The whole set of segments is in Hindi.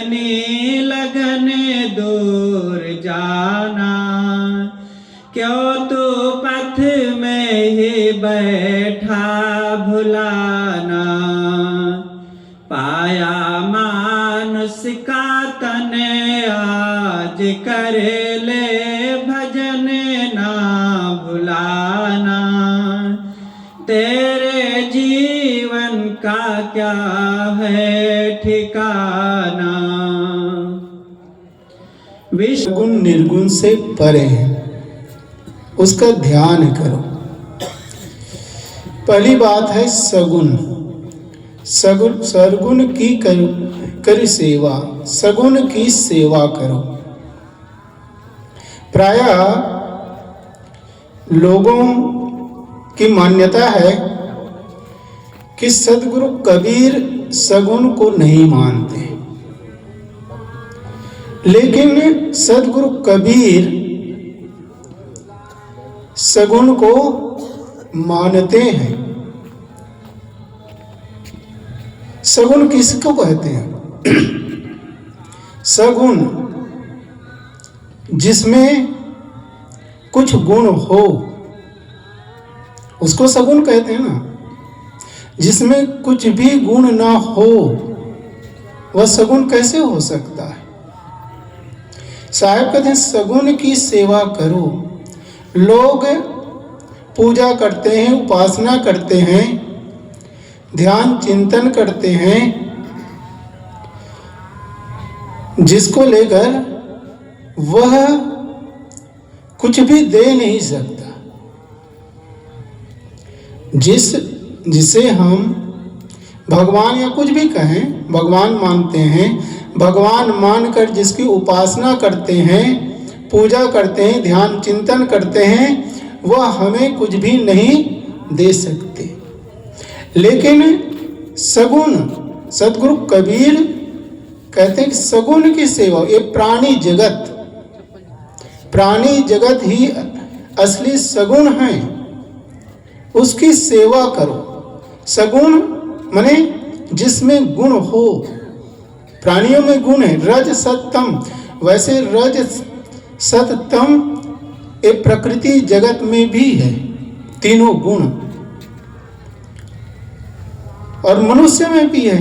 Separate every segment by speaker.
Speaker 1: अपनी लगन दूर जाना, क्यों तू पथ में ही बैठा भुलाना। पाया मानुष का तन आज कर ले भजन ना भुलाना। तेरे जीवन का क्या है ठिकाना।
Speaker 2: विश्व गुण निर्गुण से परे है, उसका ध्यान करो। पहली बात है सगुण। सगुण सरगुण की कर सेवा, सगुण की सेवा करो। प्रायः लोगों की मान्यता है कि सद्गुरु कबीर सगुण को नहीं मानते, लेकिन सद्गुरु कबीर सगुण को मानते हैं। सगुण किसको कहते हैं? सगुण जिसमें कुछ गुण हो उसको सगुण कहते हैं ना। जिसमें कुछ भी गुण ना हो वह सगुण कैसे हो सकता है? साहब कहते हैं सगुण की सेवा करो। लोग पूजा करते हैं, उपासना करते हैं, ध्यान चिंतन करते हैं, जिसको लेकर वह कुछ भी दे नहीं सकता। जिसे हम भगवान या कुछ भी कहें, भगवान मानते हैं, भगवान मानकर जिसकी उपासना करते हैं, पूजा करते हैं, ध्यान चिंतन करते हैं, वह हमें कुछ भी नहीं दे सकते। लेकिन सगुण सद्गुरु कबीर कहते हैं कि सगुण की सेवा, ये प्राणी जगत ही असली सगुण है, उसकी सेवा करो। सगुण माने जिसमें गुण हो। प्राणियों में गुण है, रज सतम। वैसे रज सतम ये प्रकृति जगत में भी है, तीनों गुण, और मनुष्य में भी है,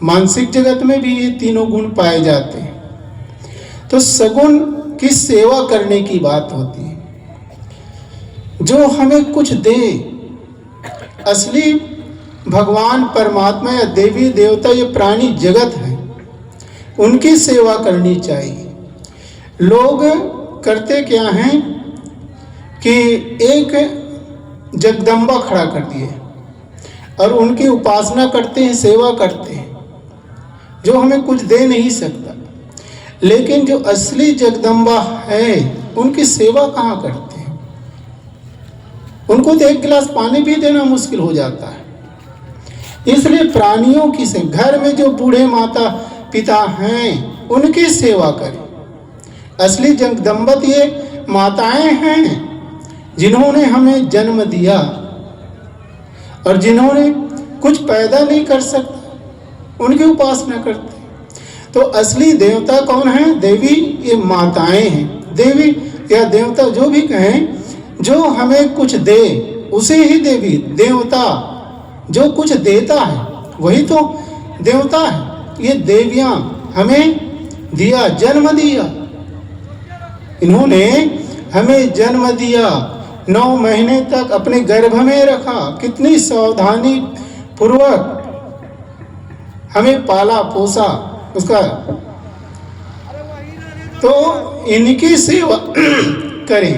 Speaker 2: मानसिक जगत में भी ये तीनों गुण पाए जाते हैं। तो सगुण की सेवा करने की बात होती है, जो हमें कुछ दे। असली भगवान परमात्मा या देवी देवता ये प्राणी जगत है, उनकी सेवा करनी चाहिए। लोग करते क्या हैं कि एक जगदम्बा खड़ा कर दिए और उनकी उपासना करते हैं, सेवा करते हैं, जो हमें कुछ दे नहीं सकता। लेकिन जो असली जगदम्बा है उनकी सेवा कहाँ करते हैं? उनको तो एक गिलास पानी भी देना मुश्किल हो जाता है। इसलिए प्राणियों की से घर में जो बूढ़े माता पिता हैं उनकी सेवा करें। असली जगदम्बा ये माताएं हैं जिन्होंने हमें जन्म दिया और जिन्होंने कुछ पैदा नहीं कर सकते, उनकी उपासना करते। तो असली देवता कौन है? देवी ये माताएं हैं। देवी या देवता जो भी कहें, जो हमें कुछ दे उसे ही देवी देवता, जो कुछ देता है वही तो देवता है। ये देवियां हमें दिया, जन्म दिया, इन्होंने हमें जन्म दिया, 9 महीने तक अपने गर्भ में रखा, कितनी सावधानी पूर्वक हमें पाला पोसा उसका। तो इनकी सेवा करें,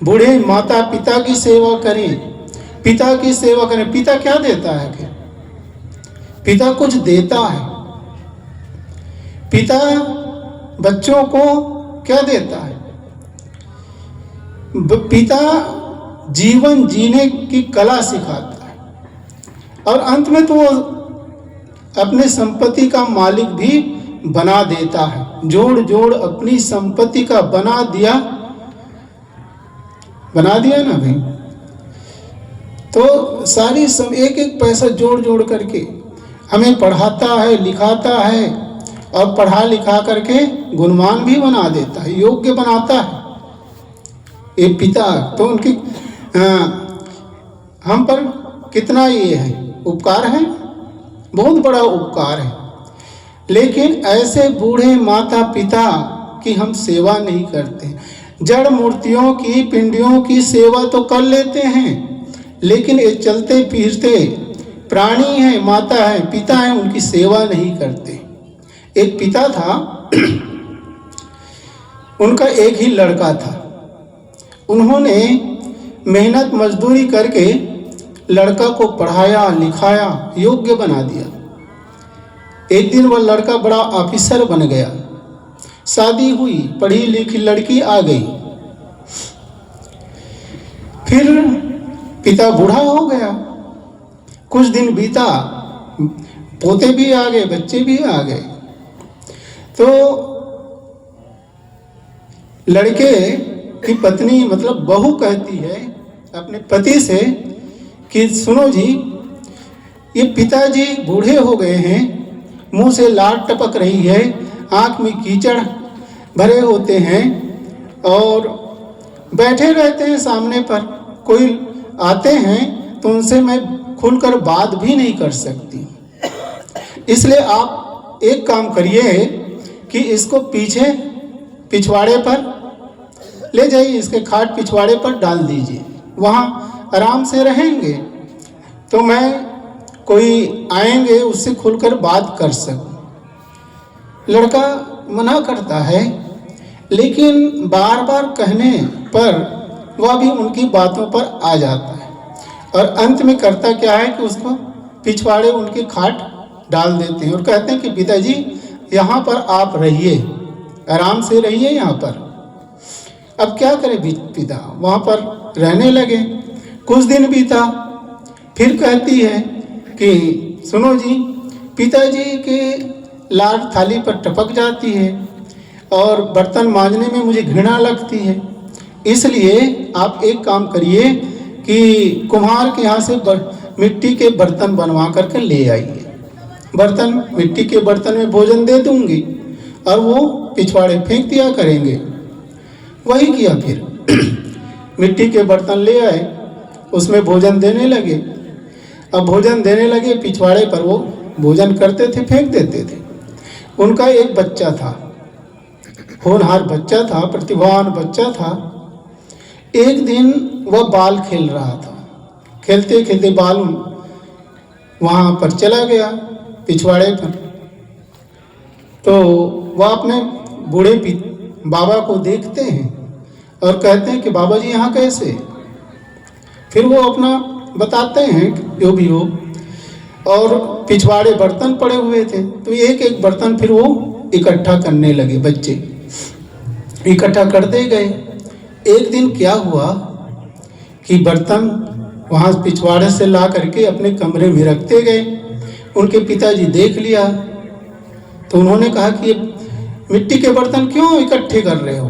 Speaker 2: बूढ़े माता पिता की सेवा करें, पिता की सेवा करें। पिता क्या देता है? कि पिता कुछ देता है। पिता बच्चों को क्या देता है? पिता जीवन जीने की कला सिखाता है, और अंत में तो वो अपने संपत्ति का मालिक भी बना देता है। जोड़ जोड़ अपनी संपत्ति का बना दिया ना भाई। तो सारी एक एक पैसा जोड़ जोड़ करके हमें पढ़ाता है, लिखाता है, और पढ़ा लिखा करके गुणवान भी बना देता है, योग्य बनाता है ये पिता। तो उनकी हम पर कितना ये है उपकार है, बहुत बड़ा उपकार है। लेकिन ऐसे बूढ़े माता पिता की हम सेवा नहीं करते। जड़ मूर्तियों की पिंडियों की सेवा तो कर लेते हैं, लेकिन ये चलते फिरते प्राणी हैं, माता है, पिता है, उनकी सेवा नहीं करते। एक पिता था, उनका एक ही लड़का था। उन्होंने मेहनत मजदूरी करके लड़का को पढ़ाया लिखाया, योग्य बना दिया। एक दिन वह लड़का बड़ा ऑफिसर बन गया, शादी हुई, पढ़ी लिखी लड़की आ गई। फिर पिता बूढ़ा हो गया, कुछ दिन बीता, पोते भी आ गए, बच्चे भी आ गए। तो लड़के की पत्नी मतलब बहू कहती है अपने पति से कि सुनो जी, ये पिताजी बूढ़े हो गए हैं, मुंह से लार टपक रही है, आंख में कीचड़ भरे होते हैं और बैठे रहते हैं सामने पर। कोई आते हैं तो उनसे मैं खुलकर बात भी नहीं कर सकती। इसलिए आप एक काम करिए कि इसको पीछे पिछवाड़े पर ले जाइए, इसके खाट पिछवाड़े पर डाल दीजिए, वहाँ आराम से रहेंगे तो मैं कोई आएंगे उससे खुलकर बात कर सकूं। लड़का मना करता है, लेकिन बार बार कहने पर वह भी उनकी बातों पर आ जाता है और अंत में करता क्या है कि उसको पिछवाड़े उनके खाट डाल देते हैं और कहते हैं कि पिताजी यहाँ पर आप रहिए, आराम से रहिए यहाँ पर। अब क्या करे पिता, वहाँ पर रहने लगे। कुछ दिन बीता, फिर कहती है कि सुनो जी, पिताजी के लार थाली पर टपक जाती है और बर्तन मांजने में मुझे घृणा लगती है, इसलिए आप एक काम करिए कि कुम्हार के यहाँ से मिट्टी के बर्तन बनवा करके ले आइए। बर्तन, मिट्टी के बर्तन में भोजन दे दूंगी और वो पिछवाड़े फेंक दिया करेंगे। वही किया, फिर मिट्टी के बर्तन ले आए, उसमें भोजन देने लगे। अब भोजन देने लगे, पिछवाड़े पर वो भोजन करते थे, फेंक देते थे। उनका एक बच्चा था, होनहार बच्चा था, प्रतिभावान बच्चा था। एक दिन वह बाल खेल रहा था, खेलते खेलते बाल वहाँ पर चला गया पिछवाड़े पर। तो वह अपने बूढ़े बाबा को देखते हैं और कहते हैं कि बाबा जी यहाँ कैसे। फिर वो अपना बताते हैं जो भी हो, और पिछवाड़े बर्तन पड़े हुए थे तो एक एक बर्तन फिर वो इकट्ठा करने लगे, बच्चे इकट्ठा करते गए। एक दिन क्या हुआ कि बर्तन वहाँ पिछवाड़े से ला करके अपने कमरे में रखते गए। उनके पिताजी देख लिया तो उन्होंने कहा कि ये मिट्टी के बर्तन क्यों इकट्ठे कर रहे हो।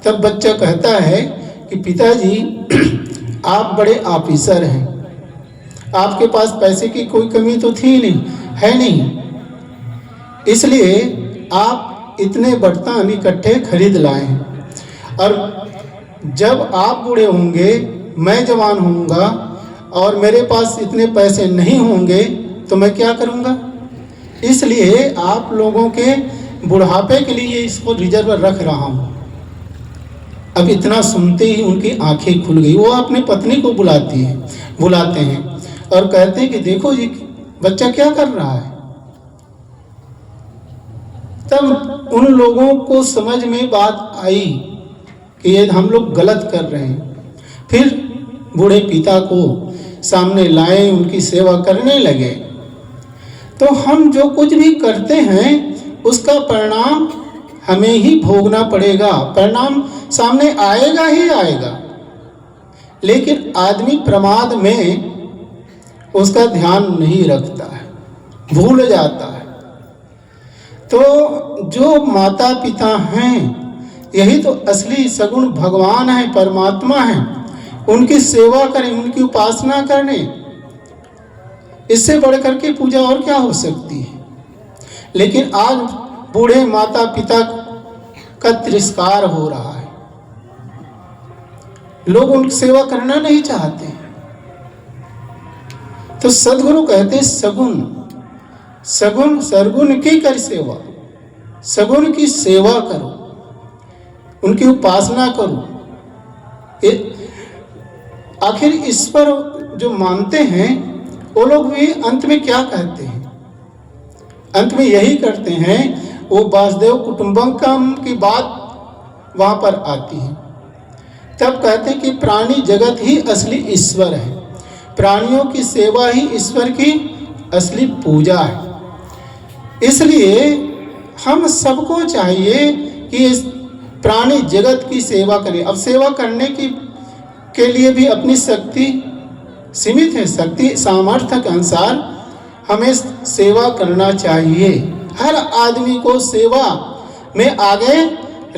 Speaker 2: तब बच्चा कहता है कि पिताजी आप बड़े ऑफिसर हैं, आपके पास पैसे की कोई कमी तो थी नहीं, है नहीं, इसलिए आप इतने बर्तन इकट्ठे खरीद लाए हैं। और जब आप बूढ़े होंगे, मैं जवान होऊंगा और मेरे पास इतने पैसे नहीं होंगे तो मैं क्या करूंगा। इसलिए आप लोगों के बुढ़ापे के लिए इसको रिजर्व रख रहा हूं। अब इतना सुनते ही उनकी आंखें खुल गई। वो अपनी पत्नी को बुलाते हैं और कहते हैं कि देखो जी बच्चा क्या कर रहा है। तब उन लोगों को समझ में बात आई कि ये हम लोग गलत कर रहे हैं। फिर बूढ़े पिता को सामने लाए, उनकी सेवा करने लगे। तो हम जो कुछ भी करते हैं उसका परिणाम हमें ही भोगना पड़ेगा, परिणाम सामने आएगा ही आएगा। लेकिन आदमी प्रमाद में उसका ध्यान नहीं रखता है, भूल जाता है। तो जो माता पिता हैं यही तो असली सगुण भगवान है, परमात्मा है। उनकी सेवा करें, उनकी उपासना करें, इससे बढ़ करके पूजा और क्या हो सकती है। लेकिन आज बूढ़े माता पिता का तिरस्कार हो रहा है, लोग उनकी सेवा करना नहीं चाहते। तो सदगुरु कहते हैं सगुण सगुण सरगुण की कर सेवा, सगुण की सेवा करो, उनकी उपासना करो। आखिर ईश्वर जो मानते हैं वो लोग भी अंत में क्या कहते हैं? अंत में यही करते हैं, वो वासुदेव कुटुंबकम की बात वहां पर आती है। तब कहते हैं कि प्राणी जगत ही असली ईश्वर है, प्राणियों की सेवा ही ईश्वर की असली पूजा है। इसलिए हम सबको चाहिए कि इस प्राणी जगत की सेवा करें। अब सेवा करने के लिए भी अपनी शक्ति सीमित है, शक्ति सामर्थ्य के अनुसार हमें सेवा करना चाहिए। हर आदमी को सेवा में आगे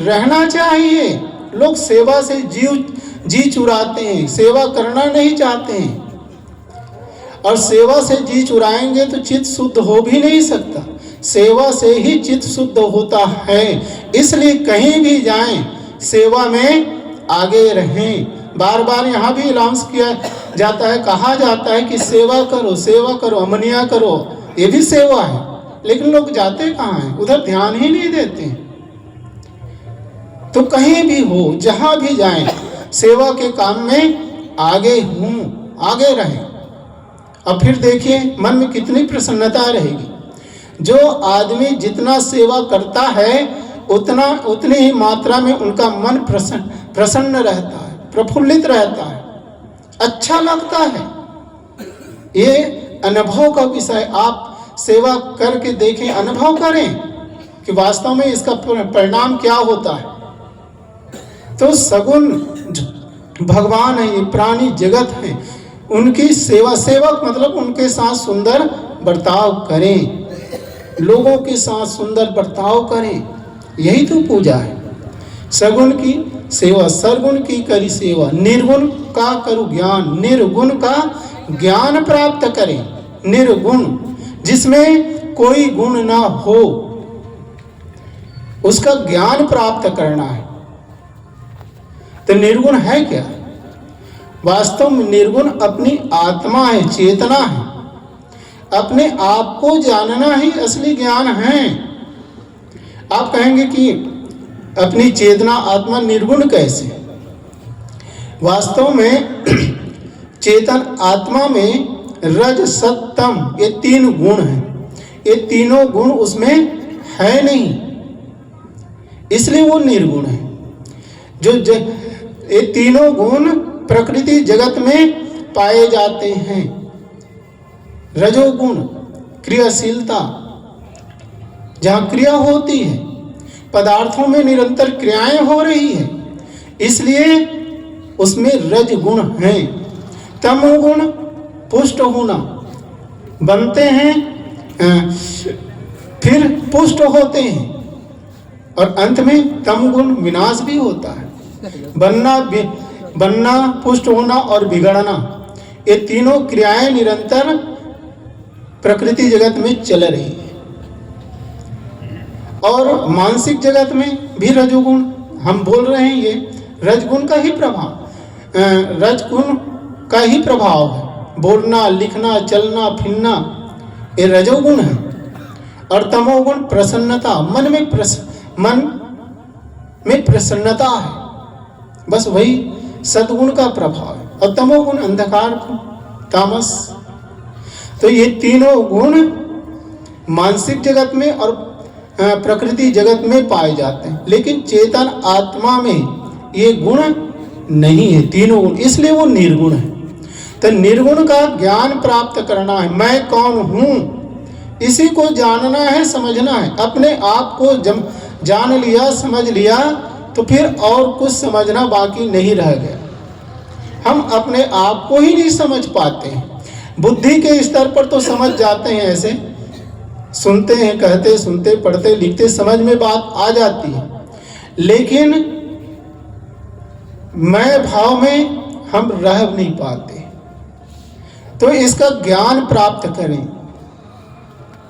Speaker 2: रहना चाहिए। लोग सेवा से जी चुराते हैं, सेवा करना नहीं चाहते हैं, और सेवा से जी चुराएंगे तो चित्त शुद्ध हो भी नहीं सकता। सेवा से ही चित्त शुद्ध होता है। इसलिए कहीं भी जाएं, सेवा में आगे रहें। बार बार यहाँ भी अनाउंस किया जाता है, कहा जाता है कि सेवा करो, अमनिया करो, ये भी सेवा है। लेकिन लोग जाते कहाँ हैं? उधर ध्यान ही नहीं देते। तो कहीं भी हो, जहाँ भी जाएं, सेवा के काम में आगे रहें। अब फिर देखिए मन में कितनी प्रसन्नता रहेगी। जो आदमी जितना सेवा करता है उतनी ही मात्रा में उनका मन प्रसन्न रहता है, प्रफुल्लित रहता है, अच्छा लगता है। ये अनुभव का विषय। आप सेवा करके देखें, अनुभव करें कि वास्तव में इसका परिणाम क्या होता है। तो सगुण भगवान है, ये प्राणी जगत है, उनकी सेवक मतलब उनके साथ सुंदर बर्ताव करें, लोगों के साथ सुंदर बर्ताव करें, यही तो पूजा है। सगुण की सेवा, सरगुण की करी सेवा, निर्गुण का करो ज्ञान, निर्गुण का ज्ञान प्राप्त करें। निर्गुण जिसमें कोई गुण ना हो, उसका ज्ञान प्राप्त करना है। तो निर्गुण है क्या? वास्तव में निर्गुण अपनी आत्मा है, चेतना है। अपने आप को जानना ही असली ज्ञान है। आप कहेंगे कि अपनी चेतना आत्मा निर्गुण कैसे? वास्तव में चेतन आत्मा में रज सत तम ये 3 गुण हैं। ये तीनों गुण उसमें है नहीं, इसलिए वो निर्गुण है। ये तीनों गुण प्रकृति जगत में पाए जाते हैं। रजोगुण क्रियाशीलता, जहाँ क्रिया होती है, पदार्थों में निरंतर क्रियाएं हो रही है, इसलिए उसमें रज गुण है। तमोगुण पुष्ट होना, बनते हैं फिर पुष्ट होते हैं, और अंत में तमगुण विनाश भी होता है। बनना, पुष्ट होना और बिगड़ना, ये तीनों क्रियाएं निरंतर प्रकृति जगत में चल रही है। और मानसिक जगत में भी रजोगुण हम बोल रहे हैं, ये रजगुण का ही प्रभाव, रजगुण का ही प्रभाव है। बोलना, लिखना, चलना, फिरना, ये रजोगुण है। और तमोगुण प्रसन्नता, मन में प्रसन्नता है, बस वही सद्गुण का प्रभाव है। और तमोगुण अंधकार, तामस। तो ये तीनों गुण मानसिक जगत में और प्रकृति जगत में पाए जाते हैं, लेकिन चेतन आत्मा में ये गुण नहीं है, तीनों गुण, इसलिए वो निर्गुण है। तो निर्गुण का ज्ञान प्राप्त करना है। मैं कौन हूँ, इसी को जानना है, समझना है। अपने आप को जब जान लिया, समझ लिया, तो फिर और कुछ समझना बाकी नहीं रह गया। हम अपने आप को ही नहीं समझ पाते हैं। बुद्धि के स्तर पर तो समझ जाते हैं, ऐसे सुनते हैं, कहते, सुनते, पढ़ते, लिखते, समझ में बात आ जाती है, लेकिन मैं भाव में हम रह नहीं पाते। तो इसका ज्ञान प्राप्त करें।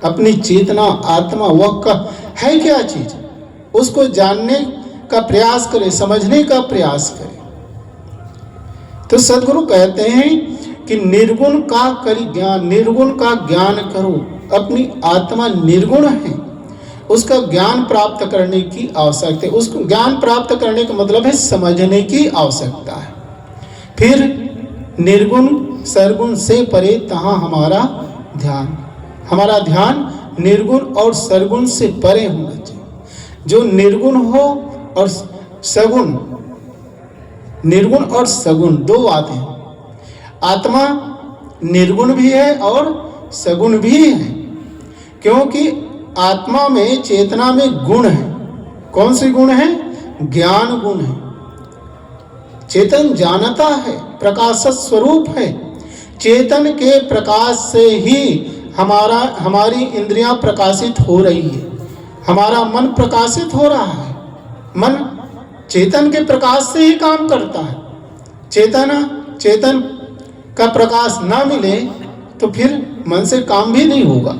Speaker 2: अपनी चेतना, आत्मा, वह है क्या चीज, उसको जानने का प्रयास करे, समझने का प्रयास करे। तो सदगुरु कहते हैं कि निर्गुण का करी ज्ञान, निर्गुण का ज्ञान करो। अपनी आत्मा निर्गुण है, उसका ज्ञान प्राप्त करने की आवश्यकता है। उसको ज्ञान प्राप्त करने का मतलब है समझने की आवश्यकता है। फिर निर्गुण सरगुण से परे तहाँ हमारा ध्यान, हमारा ध्यान निर्गुण और सरगुण से परे होना चाहिए। जो निर्गुण हो और सगुण, निर्गुण और सगुण दो बातें हैं। आत्मा निर्गुण भी है और सगुण भी है, क्योंकि आत्मा में, चेतना में गुण है। कौन से गुण है? ज्ञान गुण है। चेतन जानता है, प्रकाश स्वरूप है। चेतन के प्रकाश से ही हमारी इंद्रियां प्रकाशित हो रही है, हमारा मन प्रकाशित हो रहा है। मन चेतन के प्रकाश से ही काम करता है। चेतन का प्रकाश ना मिले तो फिर मन से काम भी नहीं होगा।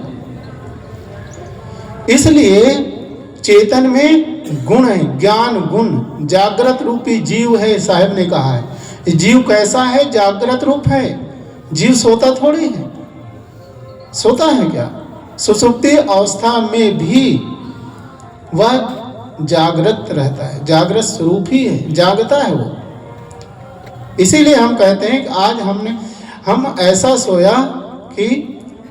Speaker 2: इसलिए चेतन में गुण है, ज्ञान गुण। जागृत रूपी जीव है, साहब ने कहा है। जीव कैसा है? जागृत रूप है। जीव सोता थोड़ी है, सोता है क्या? सुषुप्ति अवस्था में भी वह जागृत रहता है, जागृत स्वरूप ही है, जागता है वो। इसीलिए हम कहते हैं कि आज हम ऐसा सोया कि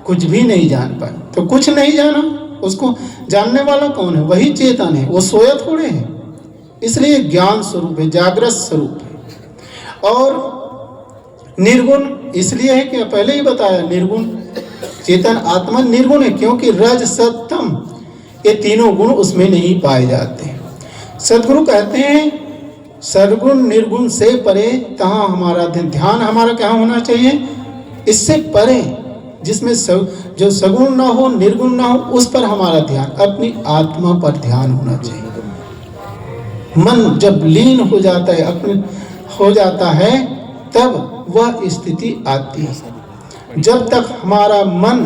Speaker 2: कुछ भी नहीं जान पाए। तो कुछ नहीं जाना, उसको जानने वाला कौन है? वही चेतन है, वो सोया थोड़े है। इसलिए ज्ञान स्वरूप है, जागृत स्वरूप है। और निर्गुण इसलिए है कि पहले ही बताया, निर्गुण चेतन आत्मा निर्गुण है, क्योंकि रज सत्तम ये तीनों गुण उसमें नहीं पाए जाते। सदगुरु कहते हैं सरगुण निर्गुण से परे तहाँ हमारा ध्यान, हमारा क्या होना चाहिए? इससे परे, जिसमें जो सगुण ना हो, निर्गुण ना हो, उस पर हमारा ध्यान, अपनी आत्मा पर ध्यान होना चाहिए। मन जब लीन हो जाता है, हो जाता है, तब वह स्थिति आती है। जब तक हमारा मन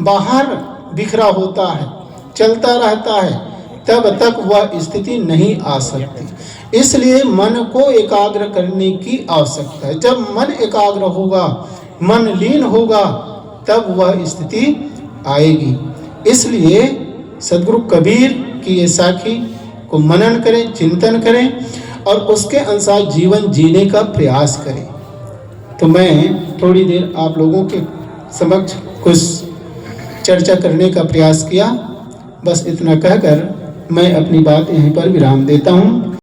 Speaker 2: बाहर बिखरा होता है, चलता रहता है, तब तक वह स्थिति नहीं आ सकती। इसलिए मन को एकाग्र करने की आवश्यकता है। जब मन एकाग्र होगा, मन लीन होगा, तब वह स्थिति आएगी। इसलिए सदगुरु कबीर की ये साखी को मनन करें, चिंतन करें और उसके अनुसार जीवन जीने का प्रयास करें। तो मैं थोड़ी देर आप लोगों के समक्ष कुछ चर्चा करने का प्रयास किया। बस इतना कहकर मैं अपनी बात यहीं पर विराम देता हूँ।